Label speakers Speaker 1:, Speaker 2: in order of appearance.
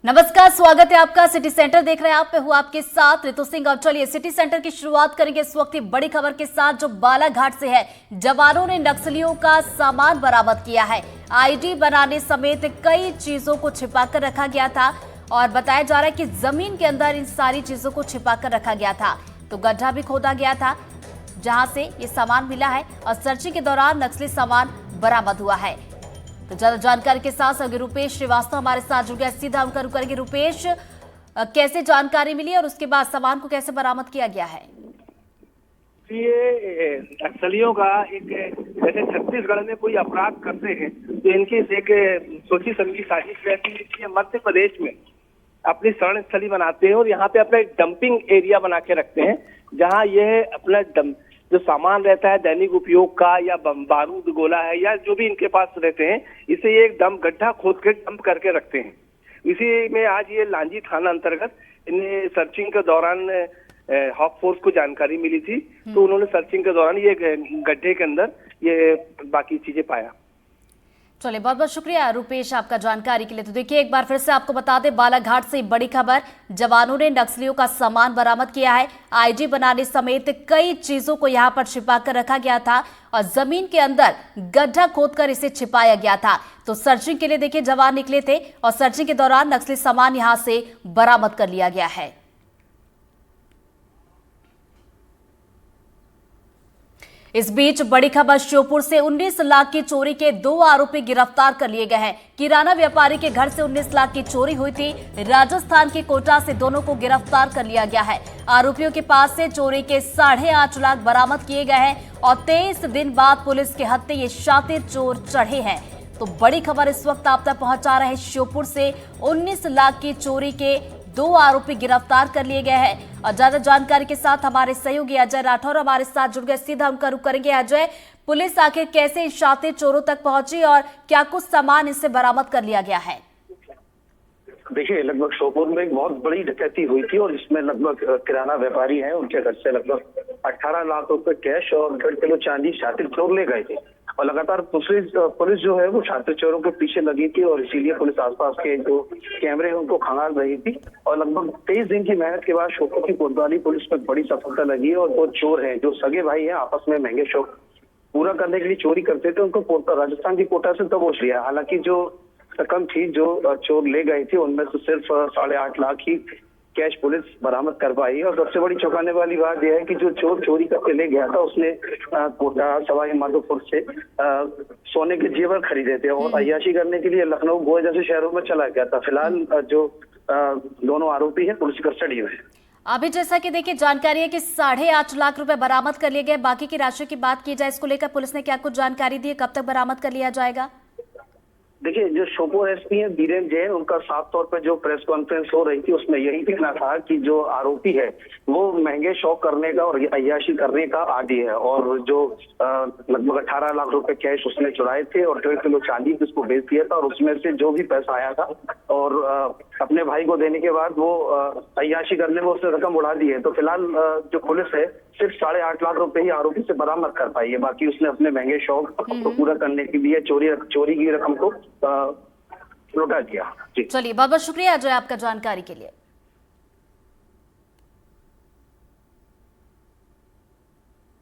Speaker 1: नमस्कार, स्वागत है आपका। सिटी सेंटर देख रहे हैं आप। मैं हूं आपके साथ ऋतु सिंह। अब चलिए सिटी सेंटर की शुरुआत करेंगे इस वक्त की बड़ी खबर के साथ, जो बालाघाट से है। जवानों ने नक्सलियों का सामान बरामद किया है। आईडी बनाने समेत कई चीजों को छिपा कर रखा गया था और बताया जा रहा है कि जमीन के अंदर इन सारी चीजों को छिपा कर रखा गया था। तो गड्ढा भी खोदा गया था जहां से ये सामान मिला है और सर्चिंग के दौरान नक्सली सामान बरामद हुआ है। तो ज्यादा जानकारी के साथ अगर रुपेश श्रीवास्तव हमारे साथ जुड़ गया, सीधा उनका रुख करेंगे। रुपेश, कैसे जानकारी मिली और उसके बाद सामान को कैसे बरामद किया गया है?
Speaker 2: ये नक्सलियों का एक, जैसे छत्तीसगढ़ में कोई अपराध करते हैं तो इनकी एक सोची समझी साजिश रहती है कि मध्य प्रदेश में अपनी शरण स्थली बनाते हैं और यहाँ पे अपना एक डंपिंग एरिया बना के रखते हैं, जहाँ ये अपना जो सामान रहता है दैनिक उपयोग का या बारूद गोला है या जो भी इनके पास रहते हैं, इसे एक दम गड्ढा खोद के डंप करके रखते हैं। इसी में आज ये लांजी थाना अंतर्गत इन्हें सर्चिंग के दौरान हॉक फोर्स को जानकारी मिली थी, तो उन्होंने सर्चिंग के दौरान ये गड्ढे के अंदर ये बाकी चीजें पाया।
Speaker 1: चलिए, बहुत बहुत शुक्रिया रुपेश आपका जानकारी के लिए। तो देखिए, एक बार फिर से आपको बता दें, बालाघाट से बड़ी खबर। जवानों ने नक्सलियों का सामान बरामद किया है। आईडी बनाने समेत कई चीजों को यहां पर छिपा कर रखा गया था और जमीन के अंदर गड्ढा खोदकर इसे छिपाया गया था। तो सर्चिंग के लिए देखिए जवान निकले थे और सर्चिंग के दौरान नक्सली सामान यहां से बरामद कर लिया गया है। इस बीच बड़ी खबर श्योपुर से 19 लाख की चोरी के 2 आरोपी गिरफ्तार कर लिए गए हैं। किराना व्यापारी के घर से 19 लाख की चोरी हुई थी। राजस्थान के कोटा से दोनों को गिरफ्तार कर लिया गया है। आरोपियों के पास से चोरी के 8.5 लाख बरामद किए गए हैं और 23 दिन बाद पुलिस के हत्थे ये शातिर चोर चढ़े हैं। तो बड़ी खबर इस वक्त आप तक पहुंचा रहे हैं। श्योपुर से 19 लाख की चोरी के 2 आरोपी गिरफ्तार कर लिए गए हैं और ज्यादा जानकारी के साथ हमारे सहयोगी अजय राठौर हमारे साथ जुड़ गए। सीधा उनका रुख करेंगे। अजय, पुलिस आखिर कैसे इस शातिर चोरों तक पहुंची और क्या कुछ सामान इससे बरामद कर लिया गया है?
Speaker 3: देखिए, लगभग श्योपुर में एक बहुत बड़ी डकैती हुई थी और इसमें लगभग किराना व्यापारी हैं, उनके घर से लगभग 18 लाख रुपए कैश और 1.5 किलो चांदी शातिर चोर ले गए थे। और लगातार पुलिस जो है वो शातिर चोरों के पीछे लगी थी और इसीलिए पुलिस आसपास के जो कैमरे हैं उनको खंगाल रही थी। और लगभग 23 दिन की मेहनत के बाद श्योपुर की कोतवाली पुलिस में बड़ी सफलता लगी है और वो चोर हैं जो सगे भाई हैं, आपस में महंगे शौक पूरा करने के लिए चोरी करते थे, उनको राजस्थान की कोटा से दबोच लिया। हालांकि जो रकम थी जो चोर ले गए थे उनमें से सिर्फ 8.5 लाख ही कैश पुलिस बरामद कर पाई। और सबसे बड़ी चौंकाने वाली बात यह है कि जो चोर चोरी करके ले गया था उसने कोटा सवाई माधोपुर से सोने के जेवर खरीदे थे और अय्याशी करने के लिए लखनऊ गोवा जैसे शहरों में चला गया था। फिलहाल जो दोनों आरोपी हैं पुलिस कस्टडी में।
Speaker 1: अभी जैसा कि देखिए जानकारी है कि 8.5 लाख रुपए बरामद कर लिए गए। बाकी की राशि की बात की जाए, इसको लेकर पुलिस ने क्या कुछ जानकारी दी है? कब तक बरामद कर लिया जाएगा?
Speaker 3: देखिए, जो श्योपुर एसपी हैं बीरेन जैन, उनका साफ तौर पर जो प्रेस कॉन्फ्रेंस हो रही थी उसमें यही कहना था कि जो आरोपी है वो महंगे शौक करने का और अय्याशी करने का आदी है और जो लगभग 18 लाख रुपए कैश उसने चुराए थे और 1.5 किलो चांदी जिसको बेच दिया था और उसमें से जो भी पैसा आया था और अपने भाई को देने के बाद वो अय्याशी करने में उसने रकम उड़ा दी है। तो फिलहाल जो पुलिस है सिर्फ 8.5 लाख रुपए ही आरोपी से बरामद कर पाई है। बाकी उसने अपने महंगे शौक को पूरा करने के लिए चोरी की रकम को लौटा दिया।
Speaker 1: चलिए, बहुत बहुत शुक्रिया अजय आपका जानकारी के लिए।